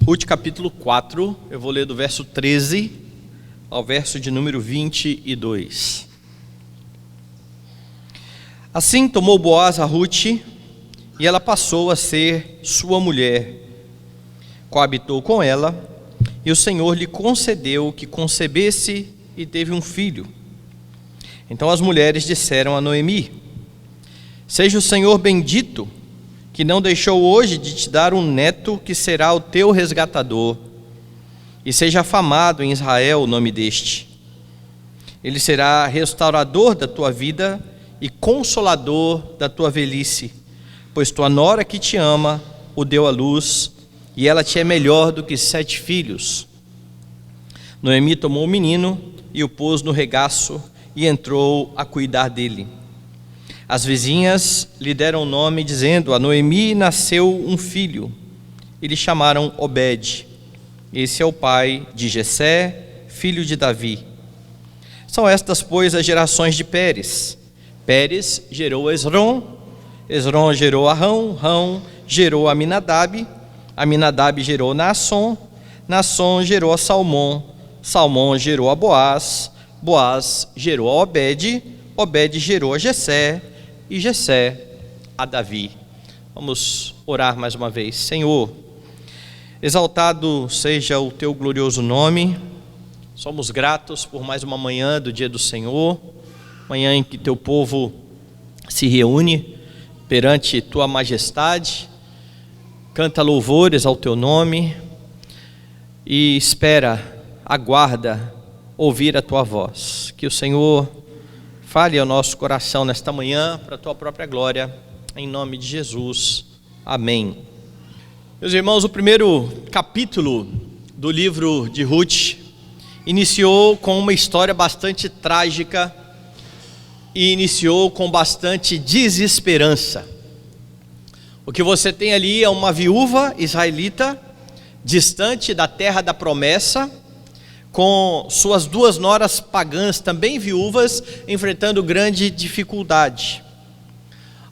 Ruth capítulo 4, eu vou ler do verso 13 ao verso de número 22. Assim tomou Boaz a Ruth, e ela passou a ser sua mulher. Coabitou com ela, e o Senhor lhe concedeu que concebesse e teve um filho. Então as mulheres disseram a Noemi: Seja o Senhor bendito, que não deixou hoje de te dar um neto que será o teu resgatador, e seja afamado em Israel o nome deste. Ele será restaurador da tua vida e consolador da tua velhice, pois tua nora que te ama o deu à luz, e ela te é melhor do que 7 filhos. Noemi tomou o menino e o pôs no regaço e entrou a cuidar dele. As vizinhas lhe deram o nome, dizendo: a Noemi nasceu um filho, e lhe chamaram Obed. Esse é o pai de Jessé, filho de Davi. São estas, pois, as gerações de Pérez. Pérez gerou Esrom, Esrom gerou Arão, Rão gerou Aminadab, Aminadab gerou Naasson, Naasson gerou a Salmão, Salmão gerou a Boaz, Boaz gerou a Obed, Obed gerou a Jessé, e Jessé a Davi. Vamos orar mais uma vez. Senhor, exaltado seja o teu glorioso nome. Somos gratos por mais uma manhã do dia do Senhor, manhã em que teu povo se reúne perante tua majestade, canta louvores ao teu nome e espera, aguarda ouvir a tua voz. Que o Senhor fale ao nosso coração nesta manhã, para a tua própria glória, em nome de Jesus, amém. Meus irmãos, o primeiro capítulo do livro de Ruth iniciou com uma história bastante trágica e iniciou com bastante desesperança. O que você tem ali é uma viúva israelita, distante da terra da promessa, com suas 2 noras pagãs, também viúvas, enfrentando grande dificuldade.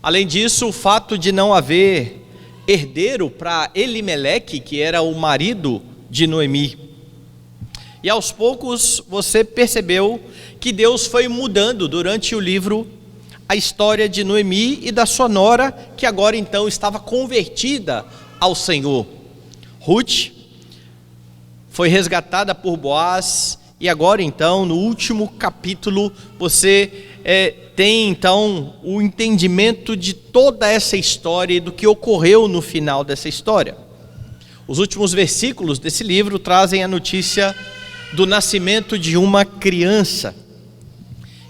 Além disso, o fato de não haver herdeiro para Elimeleque, que era o marido de Noemi. E aos poucos você percebeu que Deus foi mudando durante o livro a história de Noemi e da sua nora, que agora então estava convertida ao Senhor. Ruth foi resgatada por Boaz, e agora então, no último capítulo, você tem então o entendimento de toda essa história e do que ocorreu no final dessa história. Os últimos versículos desse livro trazem a notícia do nascimento de uma criança.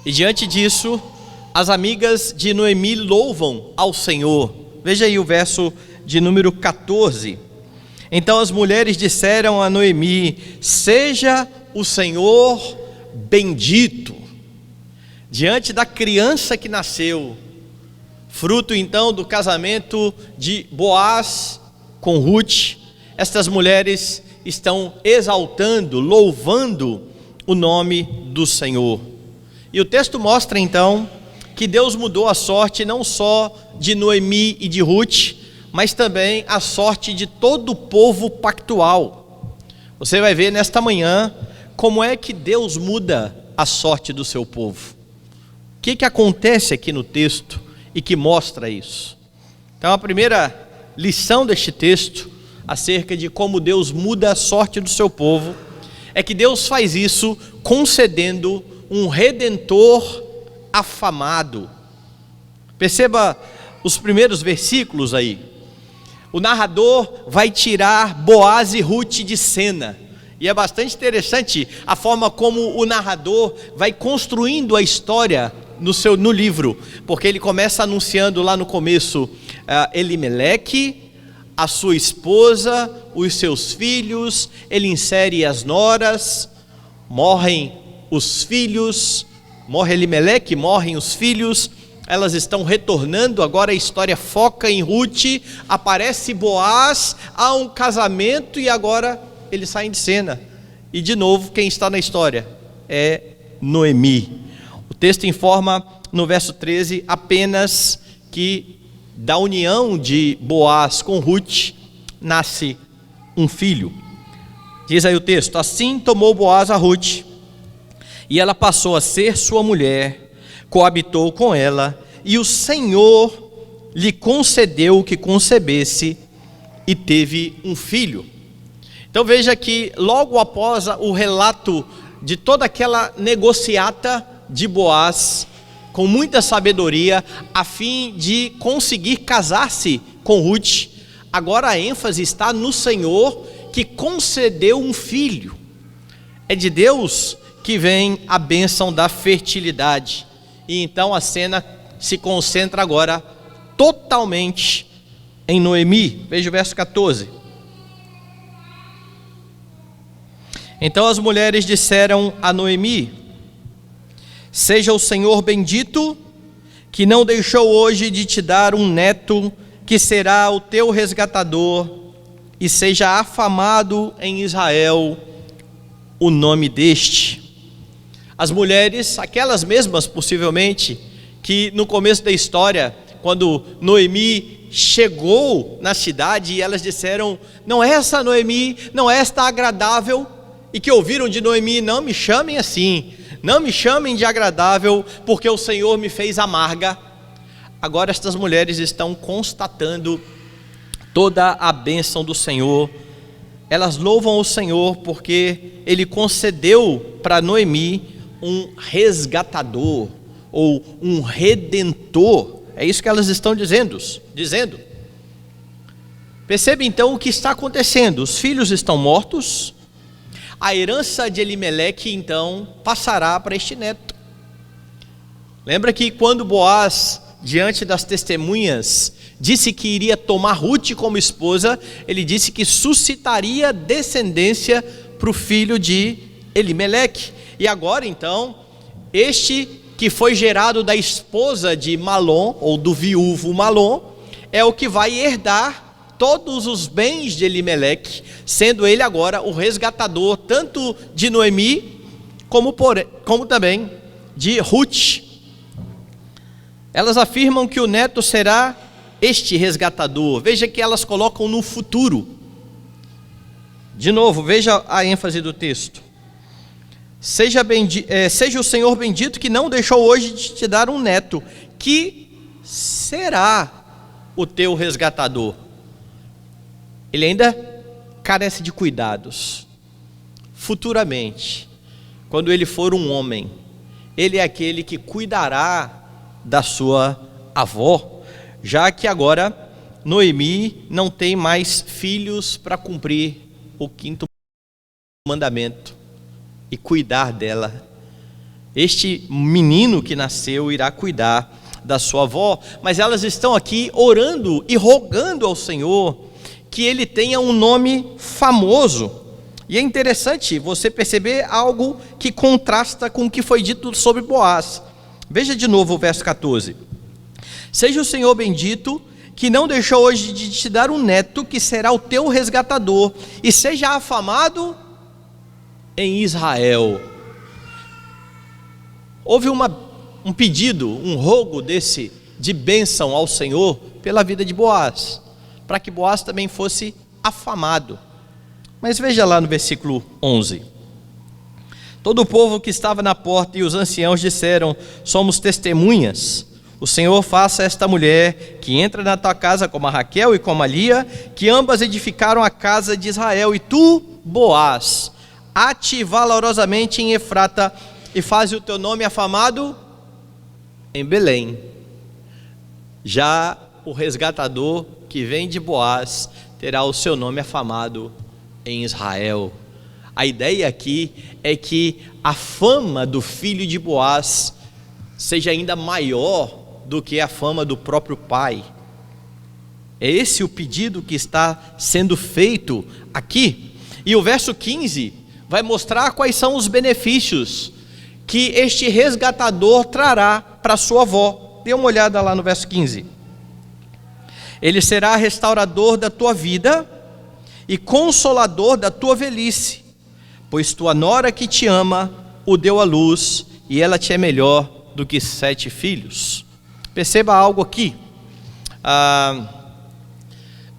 E diante disso, as amigas de Noemi louvam ao Senhor. Veja aí o verso de número 14. Então as mulheres disseram a Noemi: seja o Senhor bendito. Diante da criança que nasceu, fruto então do casamento de Boaz com Ruth, estas mulheres estão exaltando, louvando o nome do Senhor. E o texto mostra então que Deus mudou a sorte não só de Noemi e de Ruth, mas também a sorte de todo o povo pactual. Você vai ver nesta manhã como é que Deus muda a sorte do seu povo. O que acontece aqui no texto e que mostra isso? Então a primeira lição deste texto, acerca de como Deus muda a sorte do seu povo, é que Deus faz isso concedendo um redentor afamado. Perceba os primeiros versículos aí. O narrador vai tirar Boaz e Ruth de cena, e é bastante interessante a forma como o narrador vai construindo a história no livro, porque ele começa anunciando lá no começo Elimeleque, a sua esposa, os seus filhos, ele insere as noras, morrem os filhos, morre Elimeleque, morrem os filhos, elas estão retornando, agora a história foca em Ruth, aparece Boaz, há um casamento e agora eles saem de cena. E de novo, quem está na história é Noemi. O texto informa no verso 13 apenas que da união de Boaz com Ruth nasce um filho. Diz aí o texto: assim tomou Boaz a Rute, e ela passou a ser sua mulher, coabitou com ela, e o Senhor lhe concedeu que concebesse e teve um filho. Então veja que logo após o relato de toda aquela negociata de Boaz, com muita sabedoria, a fim de conseguir casar-se com Rute, agora a ênfase está no Senhor que concedeu um filho. É de Deus que vem a bênção da fertilidade. E então a cena se concentra agora totalmente em Noemi. Veja o verso 14. Então as mulheres disseram a Noemi: seja o Senhor bendito, que não deixou hoje de te dar um neto, que será o teu resgatador, e seja afamado em Israel o nome deste. As mulheres, aquelas mesmas possivelmente, que no começo da história, quando Noemi chegou na cidade, e elas disseram: não é essa Noemi, não é esta agradável, e que ouviram de Noemi: não me chamem assim, não me chamem de agradável, porque o Senhor me fez amarga. Agora estas mulheres estão constatando toda a bênção do Senhor. Elas louvam o Senhor porque Ele concedeu para Noemi um resgatador, ou um redentor. É isso que elas estão dizendo. Percebe então o que está acontecendo: os filhos estão mortos, a herança de Elimeleque então passará para este neto. Lembra que quando Boaz, diante das testemunhas, disse que iria tomar Rute como esposa, ele disse que suscitaria descendência para o filho de Elimeleque. E agora então, este que foi gerado da esposa de Malom, ou do viúvo Malom, é o que vai herdar todos os bens de Elimeleque, sendo ele agora o resgatador tanto de Noemi, como também de Rute. Elas afirmam que o neto será este resgatador. Veja que elas colocam no futuro. De novo, veja a ênfase do texto: seja o Senhor bendito, que não deixou hoje de te dar um neto, que será o teu resgatador. Ele ainda carece de cuidados. Futuramente, quando ele for um homem, ele é aquele que cuidará da sua avó, já que agora Noemi não tem mais filhos para cumprir o 5º mandamento e cuidar dela. Este menino que nasceu irá cuidar da sua avó, mas elas estão aqui orando e rogando ao Senhor que ele tenha um nome famoso. E é interessante você perceber algo que contrasta com o que foi dito sobre Boaz. Veja de novo o verso 14: seja o Senhor bendito, que não deixou hoje de te dar um neto, que será o teu resgatador, e seja afamado em Israel. Houve um pedido, um rogo de bênção ao Senhor pela vida de Boaz, para que Boaz também fosse afamado. Mas veja lá no versículo 11: todo o povo que estava na porta e os anciãos disseram: somos testemunhas. O Senhor faça esta mulher que entra na tua casa como a Raquel e como a Lia, que ambas edificaram a casa de Israel, e tu, Boaz, ate valorosamente em Efrata, e faz o teu nome afamado em Belém. Já o resgatador que vem de Boaz terá o seu nome afamado em Israel. A ideia aqui é que a fama do filho de Boaz seja ainda maior do que a fama do próprio pai. É esse o pedido que está sendo feito aqui. E o verso 15 vai mostrar quais são os benefícios que este resgatador trará para sua avó. Dê uma olhada lá no verso 15. Ele será restaurador da tua vida e consolador da tua velhice, pois tua nora que te ama o deu à luz, e ela te é melhor do que 7 filhos. Perceba algo aqui.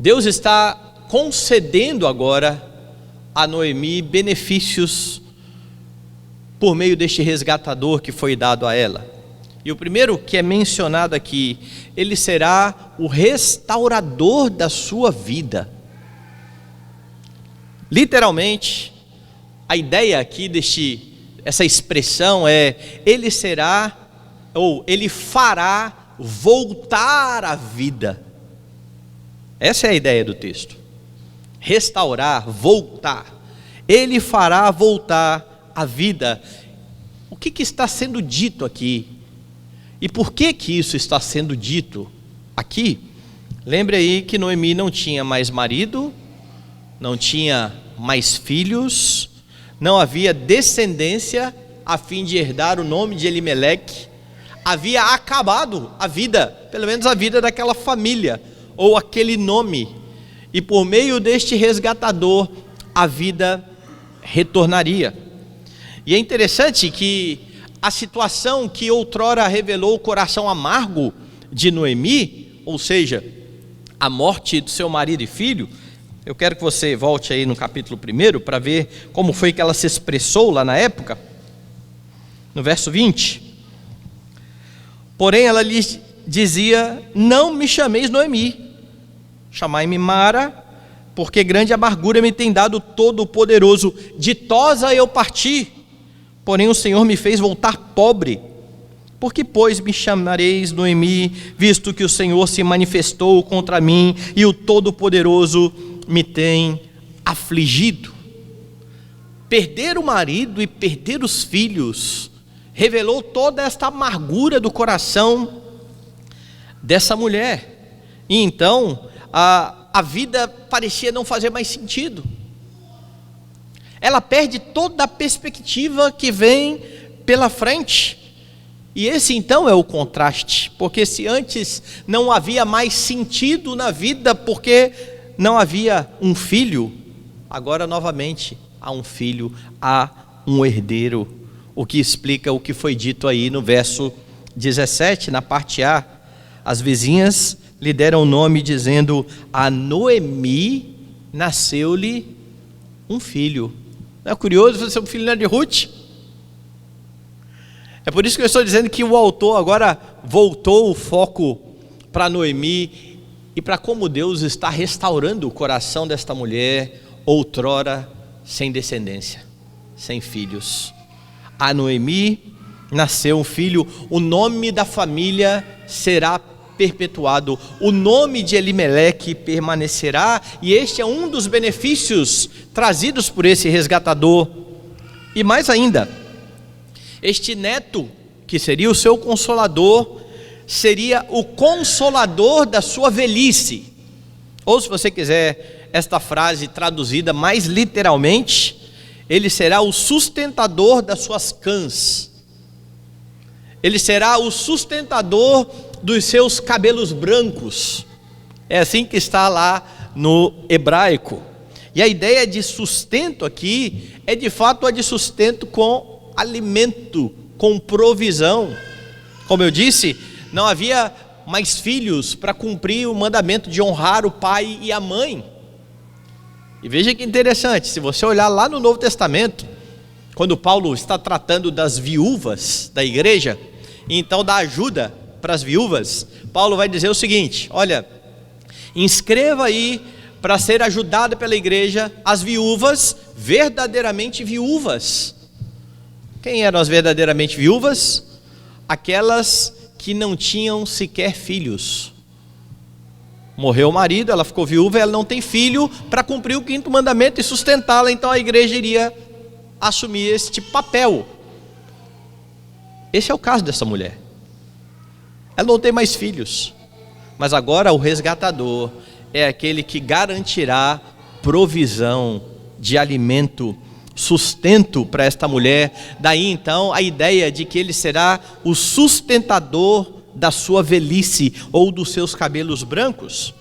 Deus está concedendo agora a Noemi benefícios por meio deste resgatador que foi dado a ela. E o primeiro que é mencionado aqui, ele será o restaurador da sua vida. Literalmente, a ideia aqui essa expressão é: ele será, ou ele fará voltar a vida. Essa é a ideia do texto. Restaurar, voltar. Ele fará voltar a vida. O que está sendo dito aqui? E por que isso está sendo dito aqui? Lembre aí que Noemi não tinha mais marido, não tinha mais filhos, não havia descendência a fim de herdar o nome de Elimeleque. Havia acabado a vida, pelo menos a vida daquela família, ou aquele nome. E por meio deste resgatador, a vida retornaria. E é interessante que a situação que outrora revelou o coração amargo de Noemi, ou seja, a morte do seu marido e filho, eu quero que você volte aí no capítulo 1 para ver como foi que ela se expressou lá na época. No verso 20: porém ela lhes dizia: não me chameis Noemi, chamai-me Mara, porque grande amargura me tem dado Todo-Poderoso. Ditosa eu parti, porém o Senhor me fez voltar pobre. Por que, pois, me chamareis Noemi, visto que o Senhor se manifestou contra mim e o Todo-Poderoso me tem afligido? Perder o marido e perder os filhos revelou toda esta amargura do coração dessa mulher. E então a vida parecia não fazer mais sentido. Ela perde toda a perspectiva que vem pela frente. E esse então é o contraste, porque se antes não havia mais sentido na vida, porque não havia um filho, agora novamente há um filho, há um herdeiro, o que explica o que foi dito aí no verso 17, na parte A. As vizinhas lhe deram o nome dizendo: a Noemi nasceu-lhe um filho. Não é curioso você ser um filho, né, de Ruth? É por isso que eu estou dizendo que o autor agora voltou o foco para Noemi e para como Deus está restaurando o coração desta mulher, outrora sem descendência, sem filhos. A Noemi nasceu um filho, o nome da família será perpetuado, o nome de Elimeleque permanecerá, e este é um dos benefícios trazidos por esse resgatador. E mais ainda, este neto, que seria o seu consolador, seria o consolador da sua velhice. Ou, se você quiser esta frase traduzida mais literalmente, ele será o sustentador das suas cãs. Ele será o sustentador dos seus cabelos brancos. É assim que está lá no hebraico. E a ideia de sustento aqui é de fato a de sustento com alimento, com provisão. Como eu disse, não havia mais filhos para cumprir o mandamento de honrar o pai e a mãe. E veja que interessante, se você olhar lá no Novo Testamento, quando Paulo está tratando das viúvas da igreja, e então dá ajuda para as viúvas, Paulo vai dizer o seguinte: olha, inscreva aí para ser ajudada pela igreja as viúvas verdadeiramente viúvas. Quem eram as verdadeiramente viúvas? Aquelas que não tinham sequer filhos. Morreu o marido, ela ficou viúva, ela não tem filho para cumprir o 5º mandamento e sustentá-la, então a igreja iria assumir este papel. Esse é o caso dessa mulher. Ela não tem mais filhos, mas agora o resgatador é aquele que garantirá provisão de alimento, sustento para esta mulher. Daí então a ideia de que ele será o sustentador da sua velhice ou dos seus cabelos brancos.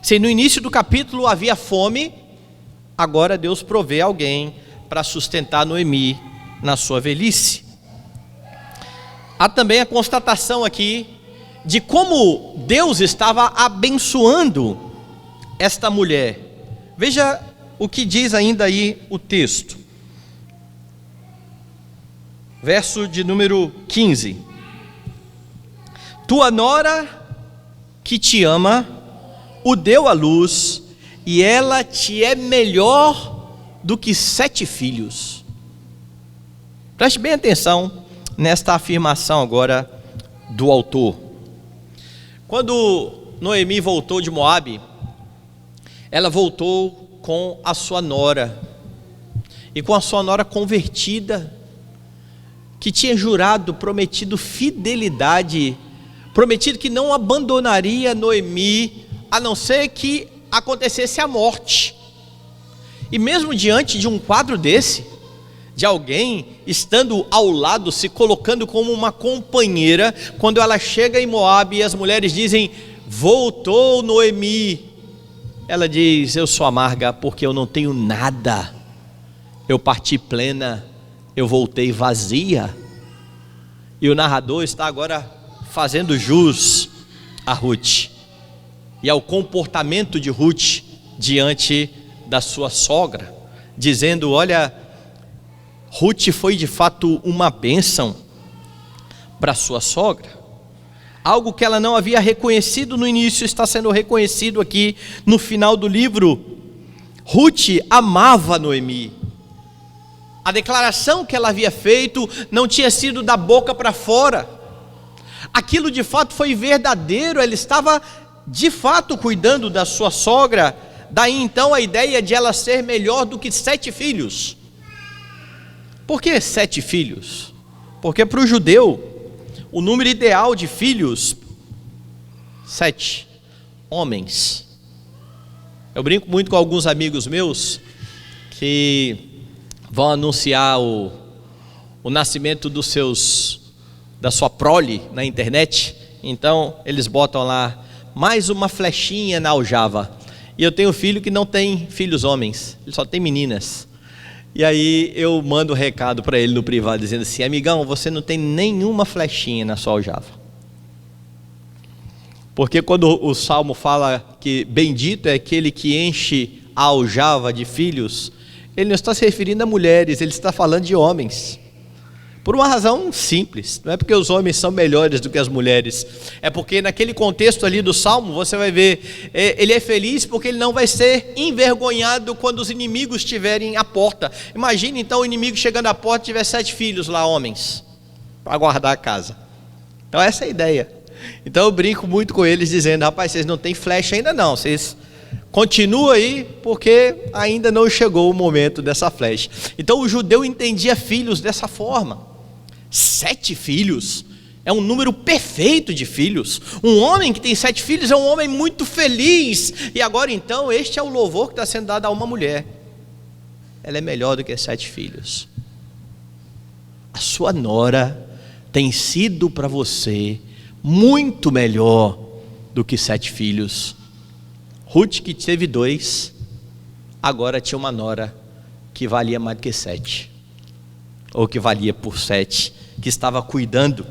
Se no início do capítulo havia fome, agora Deus provê alguém para sustentar Noemi na sua velhice. Há também a constatação aqui de como Deus estava abençoando esta mulher, Veja o que diz ainda aí o texto. Verso de número 15. Tua nora que te ama, o deu à luz, e ela te é melhor do que 7 filhos. Preste bem atenção nesta afirmação agora do autor. Quando Noemi voltou de Moabe, ela voltou com a sua nora, e com a sua nora convertida, que tinha jurado, prometido fidelidade, prometido que não abandonaria Noemi, a não ser que acontecesse a morte. E mesmo diante de um quadro desse, de alguém estando ao lado, se colocando como uma companheira, quando ela chega em Moabe e as mulheres dizem: voltou Noemi, ela diz: eu sou amarga porque eu não tenho nada, eu parti plena, eu voltei vazia. E o narrador está agora fazendo jus a Ruth e ao comportamento de Ruth diante da sua sogra, dizendo: olha, Ruth foi de fato uma bênção para sua sogra. Algo que ela não havia reconhecido no início está sendo reconhecido aqui no final do livro. Ruth amava Noemi. A declaração que ela havia feito não tinha sido da boca para fora. Aquilo de fato foi verdadeiro, ela estava de fato cuidando da sua sogra. Daí então a ideia de ela ser melhor do que 7 filhos. Por que 7 filhos? Porque para o judeu, o número ideal de filhos, 7 homens. Eu brinco muito com alguns amigos meus que vão anunciar o nascimento da sua prole na internet. Então eles botam lá mais uma flechinha na aljava. E eu tenho um filho que não tem filhos homens, ele só tem meninas. E aí eu mando um recado para ele no privado dizendo assim: amigão, você não tem nenhuma flechinha na sua aljava. Porque quando o Salmo fala que bendito é aquele que enche a aljava de filhos, ele não está se referindo a mulheres, ele está falando de homens. Por uma razão simples, não é porque os homens são melhores do que as mulheres, é porque naquele contexto ali do Salmo, você vai ver, ele é feliz porque ele não vai ser envergonhado quando os inimigos estiverem à porta. Imagine então o inimigo chegando à porta e tiver 7 filhos lá, homens, para guardar a casa. Então essa é a ideia. Então eu brinco muito com eles dizendo: rapaz, vocês não têm flecha ainda não, vocês continuam aí porque ainda não chegou o momento dessa flecha. Então o judeu entendia filhos dessa forma. 7 filhos é um número perfeito de filhos. Um homem que tem 7 filhos é um homem muito feliz. E agora então este é o louvor que está sendo dado a uma mulher: ela é melhor do que 7 filhos. A sua nora tem sido para você muito melhor do que 7 filhos. Ruth, que teve 2, agora tinha uma nora que valia mais do que 7, ou que valia por 7, que estava cuidando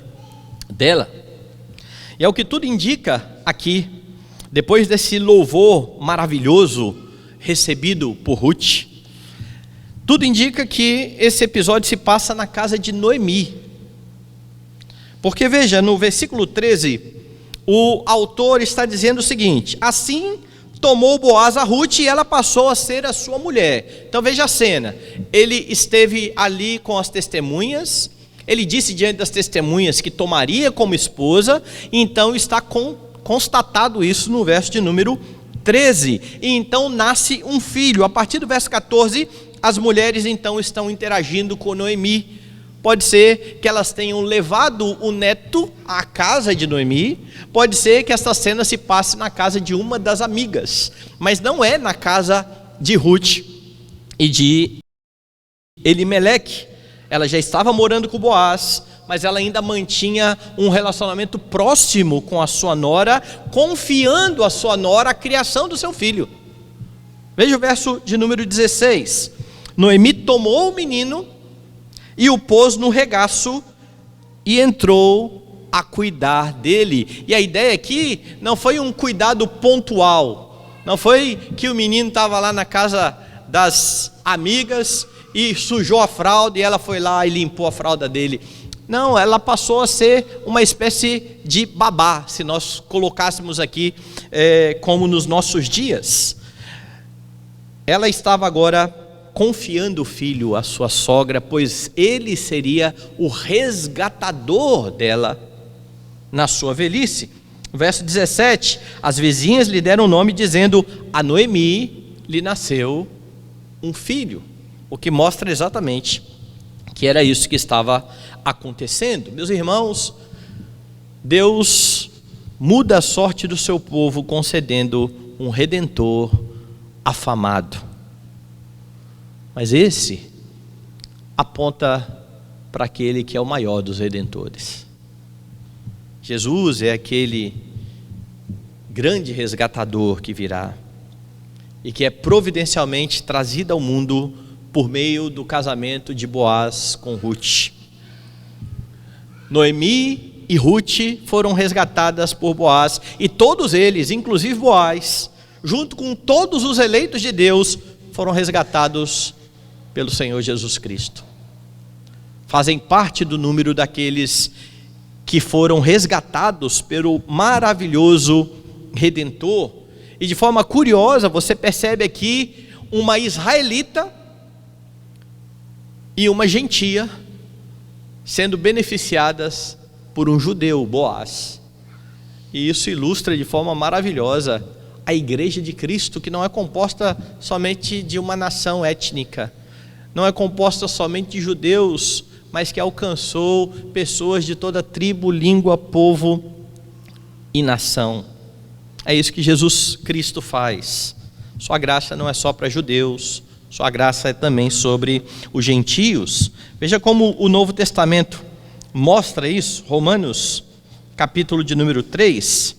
dela. E é o que tudo indica aqui, depois desse louvor maravilhoso recebido por Ruth, tudo indica que esse episódio se passa na casa de Noemi. Porque veja, no versículo 13, o autor está dizendo o seguinte: assim tomou Boaz a Ruth e ela passou a ser a sua mulher. Então veja a cena, ele esteve ali com as testemunhas, ele disse diante das testemunhas que tomaria como esposa, e então está constatado isso no verso de número 13, e então nasce um filho. A partir do verso 14, as mulheres então estão interagindo com Noemi. Pode ser que elas tenham levado o neto à casa de Noemi, pode ser que esta cena se passe na casa de uma das amigas, mas não é na casa de Ruth e de Elimeleque. Ela já estava morando com Boaz, mas ela ainda mantinha um relacionamento próximo com a sua nora, confiando a sua nora a criação do seu filho. Veja o verso de número 16. Noemi tomou o menino e o pôs no regaço e entrou a cuidar dele. E a ideia aqui não foi um cuidado pontual, Não foi que o menino estava lá na casa das amigas e sujou a fralda e ela foi lá e limpou a fralda dele. Não, ela passou a ser uma espécie de babá, se nós colocássemos aqui como nos nossos dias. Ela estava agora confiando o filho à sua sogra, pois ele seria o resgatador dela na sua velhice. Verso 17, as vizinhas lhe deram o nome dizendo: a Noemi lhe nasceu um filho, o que mostra exatamente que era isso que estava acontecendo. Meus irmãos, Deus muda a sorte do seu povo concedendo um redentor afamado, mas esse aponta para aquele que é o maior dos redentores. Jesus é aquele grande resgatador que virá e que é providencialmente trazido ao mundo por meio do casamento de Boaz com Ruth. Noemi e Ruth foram resgatadas por Boaz, e todos eles, inclusive Boaz, junto com todos os eleitos de Deus, foram resgatados pelo Senhor Jesus Cristo. Fazem parte do número daqueles que foram resgatados pelo maravilhoso Redentor. E de forma curiosa, você percebe aqui uma israelita e uma gentia sendo beneficiadas por um judeu, Boaz. E isso ilustra de forma maravilhosa a igreja de Cristo, que não é composta somente de uma nação étnica, não é composta somente de judeus, mas que alcançou pessoas de toda tribo, língua, povo e nação. É isso que Jesus Cristo faz. Sua graça não é só para judeus, sua graça é também sobre os gentios. Veja como o Novo Testamento mostra isso. Romanos, capítulo de número 3,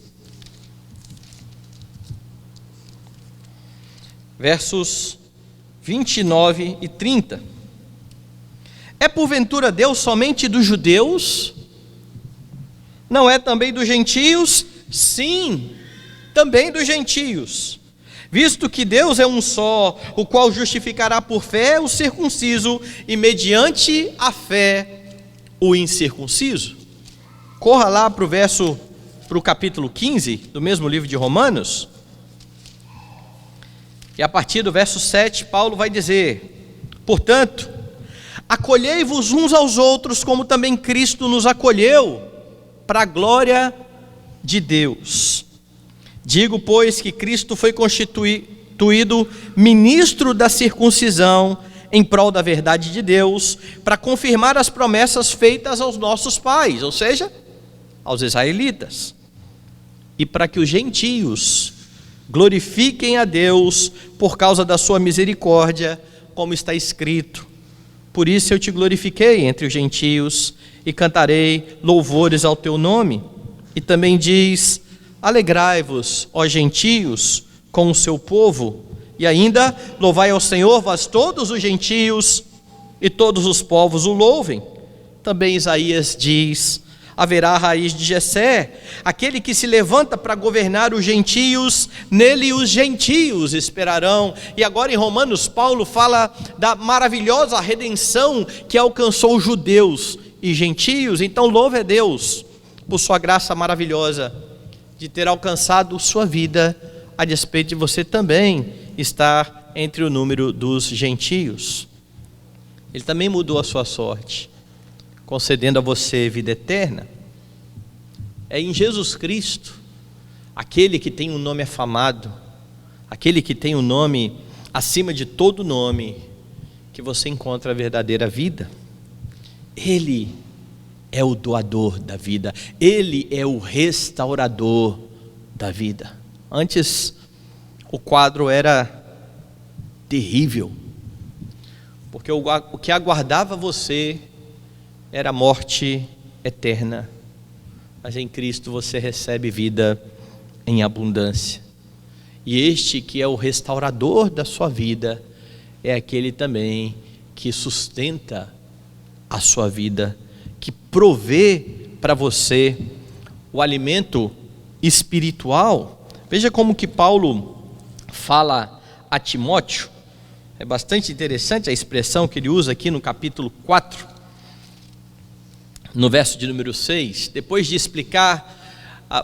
versos 29 e 30. É porventura Deus somente dos judeus? Não é também dos gentios? Sim, também dos gentios. Visto que Deus é um só, o qual justificará por fé o circunciso e mediante a fé o incircunciso. Corra lá para o capítulo 15 do mesmo livro de Romanos. E a partir do verso 7, Paulo vai dizer: portanto, acolhei-vos uns aos outros, como também Cristo nos acolheu, para a glória de Deus. Digo, pois, que Cristo foi constituído ministro da circuncisão em prol da verdade de Deus, para confirmar as promessas feitas aos nossos pais, ou seja, aos israelitas, e para que os gentios glorifiquem a Deus por causa da sua misericórdia, como está escrito: por isso eu te glorifiquei entre os gentios e cantarei louvores ao teu nome. E também diz: alegrai-vos, ó gentios, com o seu povo. E ainda: louvai ao Senhor, vós todos os gentios, e todos os povos o louvem. Também Isaías diz: haverá a raiz de Jessé, aquele que se levanta para governar os gentios, nele os gentios esperarão. E agora em Romanos, Paulo fala da maravilhosa redenção que alcançou os judeus e gentios. Então louve a Deus por sua graça maravilhosa de ter alcançado sua vida, a despeito de você também estar entre o número dos gentios. Ele também mudou a sua sorte, concedendo a você vida eterna. É em Jesus Cristo, aquele que tem um nome afamado, aquele que tem um nome acima de todo nome, que você encontra a verdadeira vida. Ele é o doador da vida, Ele é o restaurador da vida. Antes o quadro era terrível, porque o que aguardava você era a morte eterna, mas em Cristo você recebe vida em abundância. E este que é o restaurador da sua vida é aquele também que sustenta a sua vida, que provê para você o alimento espiritual. Veja como que Paulo fala a Timóteo. É bastante interessante a expressão que ele usa aqui no capítulo 4, no verso de número 6. Depois de explicar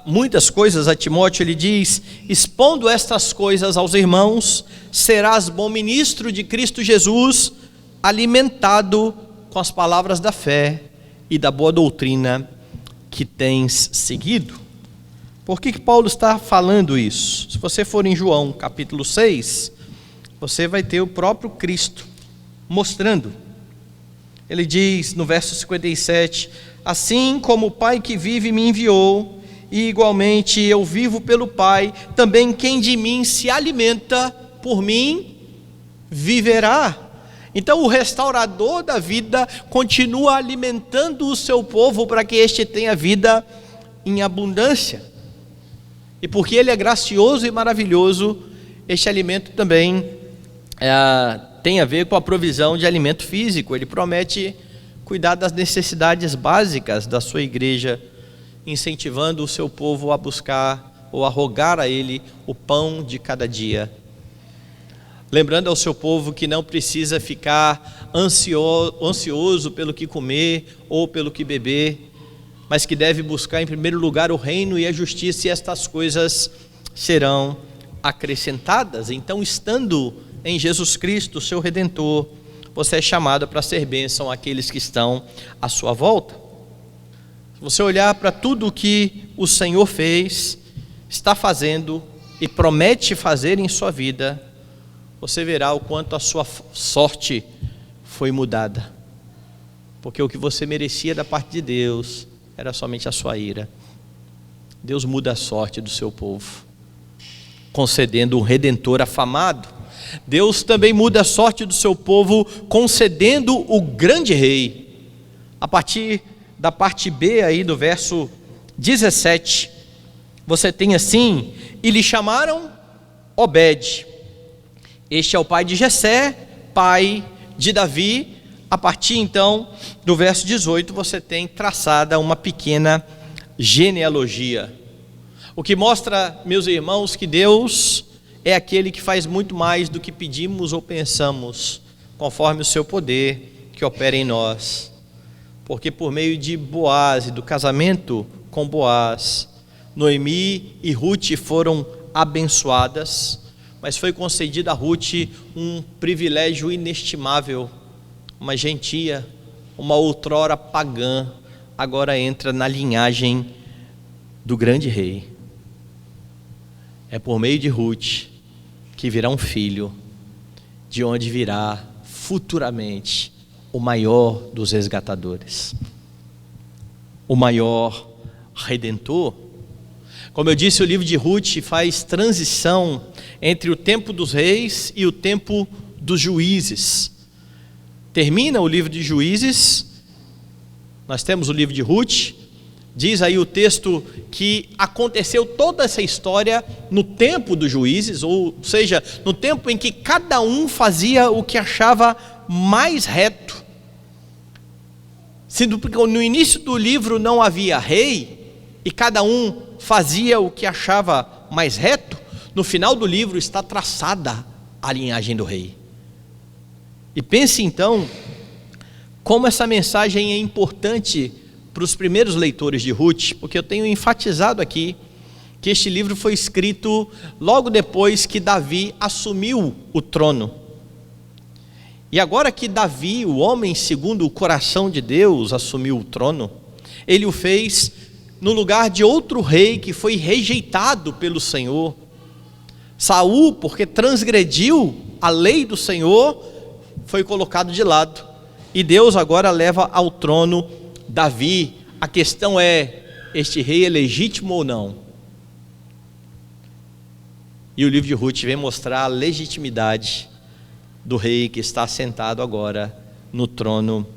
muitas coisas a Timóteo, ele diz: expondo estas coisas aos irmãos, serás bom ministro de Cristo Jesus, alimentado com as palavras da fé e da boa doutrina que tens seguido. Por que Paulo está falando isso? Se você for em João capítulo 6, você vai ter o próprio Cristo mostrando. Ele diz no verso 57, assim como o Pai que vive me enviou, e igualmente eu vivo pelo Pai, também quem de mim se alimenta, por mim viverá. Então o restaurador da vida continua alimentando o seu povo para que este tenha vida em abundância. E porque ele é gracioso e maravilhoso, este alimento também tem a ver com a provisão de alimento físico. Ele promete cuidar das necessidades básicas da sua igreja, incentivando o seu povo a buscar ou a rogar a ele o pão de cada dia. Lembrando ao seu povo que não precisa ficar ansioso pelo que comer ou pelo que beber, mas que deve buscar em primeiro lugar o reino e a justiça, e estas coisas serão acrescentadas. Então, estando em Jesus Cristo, seu Redentor, você é chamado para ser bênção àqueles que estão à sua volta. Se você olhar para tudo o que o Senhor fez, está fazendo e promete fazer em sua vida, você verá o quanto a sua sorte foi mudada. Porque o que você merecia da parte de Deus era somente a sua ira. Deus muda a sorte do seu povo, concedendo um Redentor afamado. Deus também muda a sorte do seu povo, concedendo o grande rei. A partir da parte B aí do verso 17, você tem assim: e lhe chamaram Obed. Este é o pai de Jessé, pai de Davi. A partir então do verso 18, você tem traçada uma pequena genealogia. O que mostra, meus irmãos, que Deus é aquele que faz muito mais do que pedimos ou pensamos, conforme o seu poder que opera em nós. Porque por meio de Boaz e do casamento com Boaz, Noemi e Ruth foram abençoadas, mas foi concedido a Ruth um privilégio inestimável. Uma gentia, uma outrora pagã, agora entra na linhagem do grande rei. É por meio de Ruth que virá um filho, de onde virá futuramente o maior dos resgatadores, o maior redentor. Como eu disse, o livro de Ruth faz transição entre o tempo dos reis e o tempo dos juízes. Termina o livro de Juízes, nós temos o livro de Ruth. Diz aí o texto que aconteceu toda essa história no tempo dos juízes, ou seja, no tempo em que cada um fazia o que achava mais reto. Sendo porque no início do livro não havia rei, e cada um fazia o que achava mais reto, no final do livro está traçada a linhagem do rei. E pense então, como essa mensagem é importante para os primeiros leitores de Ruth, porque eu tenho enfatizado aqui que este livro foi escrito logo depois que Davi assumiu o trono. E agora que Davi, o homem segundo o coração de Deus, assumiu o trono, ele o fez no lugar de outro rei que foi rejeitado pelo Senhor. Saul, porque transgrediu a lei do Senhor, foi colocado de lado, e Deus agora leva ao trono Davi. A questão é: este rei é legítimo ou não? E o livro de Ruth vem mostrar a legitimidade do rei que está sentado agora no trono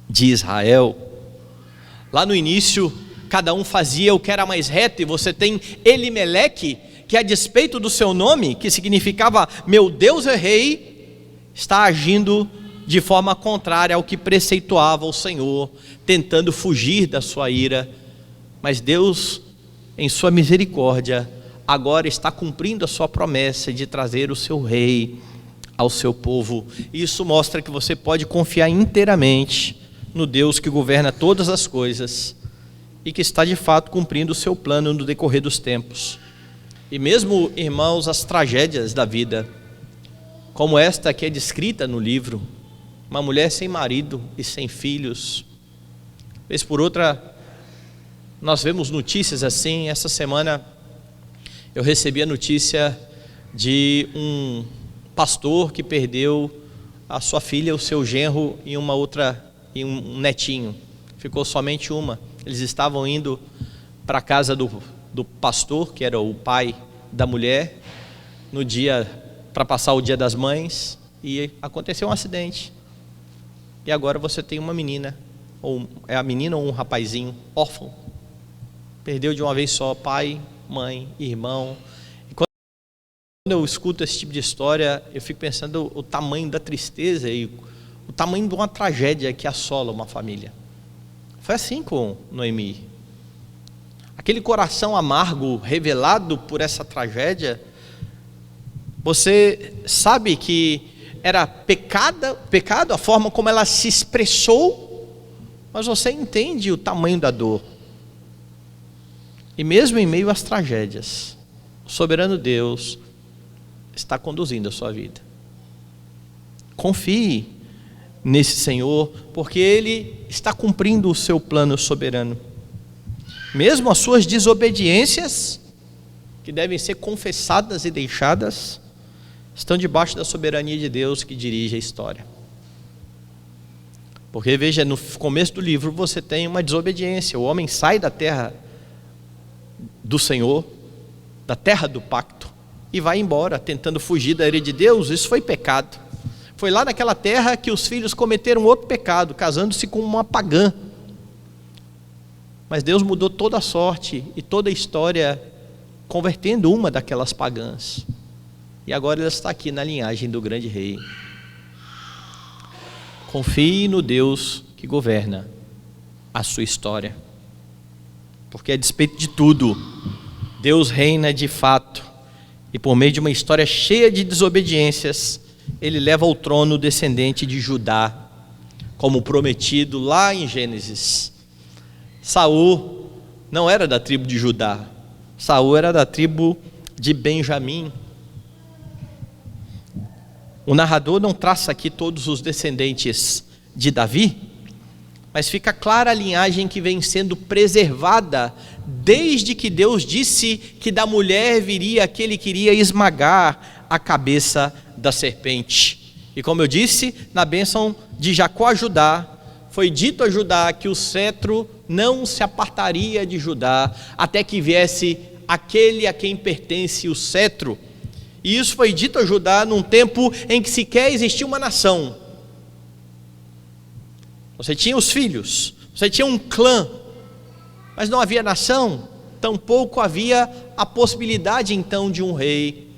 de Israel. Lá no início, cada um fazia o que era mais reto, e você tem Elimeleque, que a despeito do seu nome, que significava meu Deus é rei, está agindo de forma contrária ao que preceituava o Senhor, tentando fugir da sua ira. Mas Deus, em sua misericórdia, agora está cumprindo a sua promessa de trazer o seu rei ao seu povo. Isso mostra que você pode confiar inteiramente no Deus que governa todas as coisas e que está de fato cumprindo o seu plano no decorrer dos tempos. E mesmo, irmãos, as tragédias da vida, como esta que é descrita no livro, uma mulher sem marido e sem filhos, vez por outra nós vemos notícias assim. Essa semana eu recebi a notícia de um pastor que perdeu a sua filha, o seu genro e um netinho. Ficou somente uma. Eles estavam indo para a casa do pastor, que era o pai da mulher, no dia para passar o Dia das Mães, e aconteceu um acidente. E agora você tem uma menina, ou é a menina ou um rapazinho órfão. Perdeu de uma vez só pai, mãe, irmão. E quando eu escuto esse tipo de história, eu fico pensando o tamanho da tristeza e o tamanho de uma tragédia que assola uma família. Foi assim com Noemi. Aquele coração amargo revelado por essa tragédia, você sabe que era pecado a forma como ela se expressou, mas você entende o tamanho da dor. E mesmo em meio às tragédias, o soberano Deus está conduzindo a sua vida. Confie nesse Senhor, porque Ele está cumprindo o seu plano soberano. Mesmo as suas desobediências, que devem ser confessadas e deixadas, estão debaixo da soberania de Deus que dirige a história. Porque veja, no começo do livro você tem uma desobediência. O homem sai da terra do Senhor, da terra do pacto, e vai embora tentando fugir da ira de Deus. Isso foi pecado. Foi lá naquela terra que os filhos cometeram outro pecado, casando-se com uma pagã. Mas Deus mudou toda a sorte e toda a história, convertendo uma daquelas pagãs. E agora ela está aqui na linhagem do grande rei. Confie no Deus que governa a sua história. Porque a despeito de tudo, Deus reina de fato. E por meio de uma história cheia de desobediências, Ele leva ao trono o descendente de Judá, como prometido lá em Gênesis. Saul não era da tribo de Judá, Saul era da tribo de Benjamim. O narrador não traça aqui todos os descendentes de Davi, mas fica clara a linhagem que vem sendo preservada desde que Deus disse que da mulher viria aquele que iria esmagar a cabeça da serpente. E como eu disse, na bênção de Jacó a Judá, foi dito a Judá que o cetro não se apartaria de Judá até que viesse aquele a quem pertence o cetro. E isso foi dito a Judá num tempo em que sequer existia uma nação. Você tinha os filhos, você tinha um clã, mas não havia nação, tampouco havia a possibilidade então de um rei.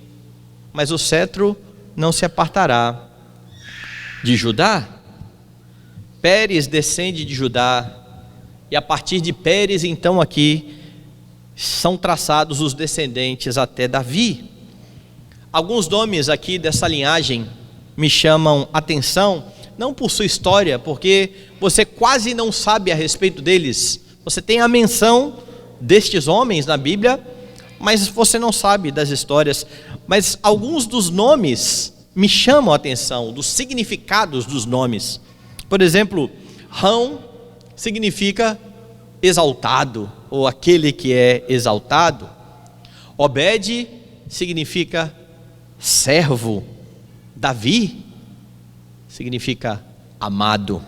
Mas o cetro não se apartará de Judá. Pérez descende de Judá, e a partir de Pérez então aqui são traçados os descendentes até Davi. Alguns nomes aqui dessa linhagem me chamam atenção, não por sua história, porque você quase não sabe a respeito deles. Você tem a menção destes homens na Bíblia, mas você não sabe das histórias. Mas alguns dos nomes me chamam a atenção, dos significados dos nomes. Por exemplo, Rão significa exaltado, ou aquele que é exaltado. Obed significa servo. Davi significa amado.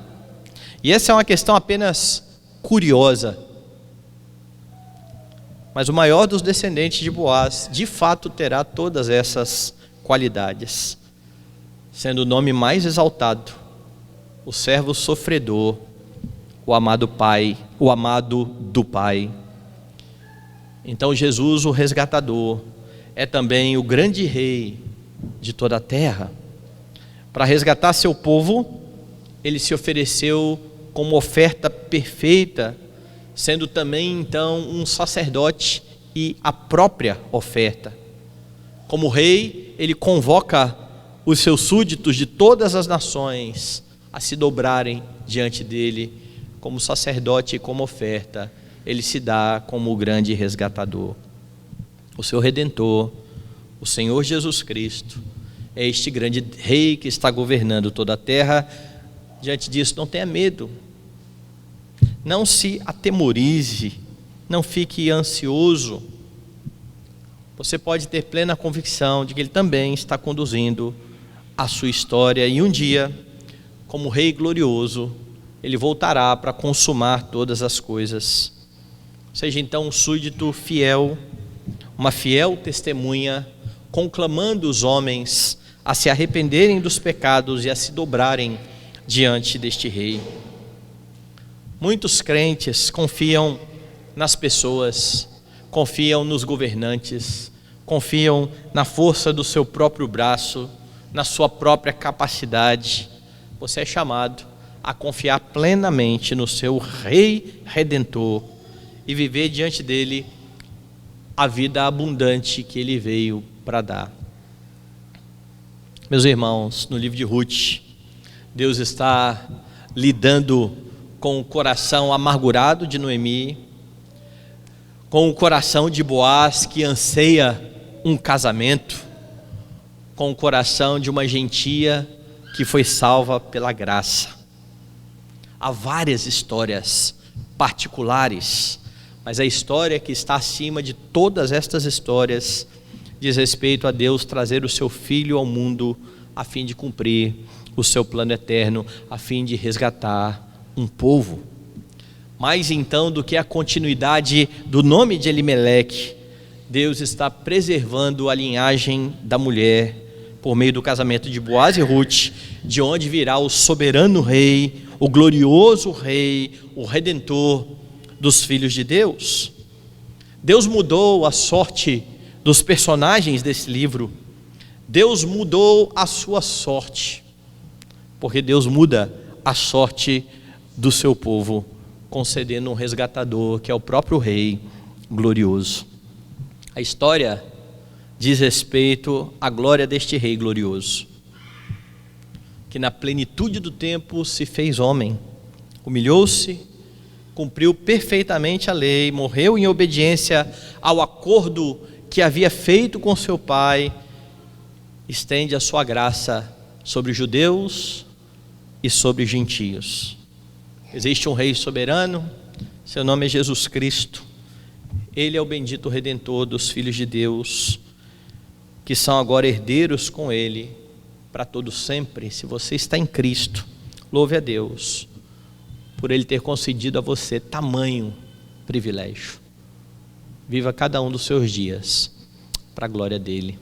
E essa é uma questão apenas curiosa. Mas o maior dos descendentes de Boaz, de fato, terá todas essas qualidades, sendo o nome mais exaltado, o servo sofredor, o amado pai, o amado do pai. Então Jesus, o resgatador, é também o grande rei de toda a terra. Para resgatar seu povo, ele se ofereceu como oferta perfeita, sendo também então um sacerdote e a própria oferta. Como rei, ele convoca os seus súditos de todas as nações a se dobrarem diante dele. Como sacerdote e como oferta, ele se dá como o grande resgatador. O seu Redentor, o Senhor Jesus Cristo, é este grande rei que está governando toda a terra. Diante disso, não tenha medo, não se atemorize, não fique ansioso. Você pode ter plena convicção de que ele também está conduzindo a sua história, e um dia, como rei glorioso, ele voltará para consumar todas as coisas. Seja então um súdito fiel, uma fiel testemunha, conclamando os homens a se arrependerem dos pecados e a se dobrarem diante deste rei. Muitos crentes confiam nas pessoas, confiam nos governantes, confiam na força do seu próprio braço, na sua própria capacidade. Você é chamado a confiar plenamente no seu Rei Redentor e viver diante dele a vida abundante que ele veio para dar. Meus irmãos, no livro de Ruth, Deus está lidando com o coração amargurado de Noemi, com o coração de Boaz que anseia um casamento, com o coração de uma gentia que foi salva pela graça. Há várias histórias particulares, mas a história que está acima de todas estas histórias diz respeito a Deus trazer o seu Filho ao mundo a fim de cumprir o seu plano eterno, a fim de resgatar um povo. Mais então do que a continuidade do nome de Elimeleque, Deus está preservando a linhagem da mulher por meio do casamento de Boaz e Ruth, de onde virá o soberano rei, o glorioso rei, o redentor dos filhos de Deus. Deus mudou a sorte dos personagens desse livro. Deus mudou a sua sorte, porque Deus muda a sorte do seu povo, concedendo um resgatador que é o próprio rei glorioso. A história diz respeito à glória deste rei glorioso, que na plenitude do tempo se fez homem, humilhou-se, cumpriu perfeitamente a lei, morreu em obediência ao acordo que havia feito com seu pai, estende a sua graça sobre judeus e sobre gentios. Existe um rei soberano, seu nome é Jesus Cristo. Ele é o bendito Redentor dos filhos de Deus, que são agora herdeiros com ele para todo sempre. Se você está em Cristo, louve a Deus por ele ter concedido a você tamanho privilégio. Viva cada um dos seus dias para a glória dele.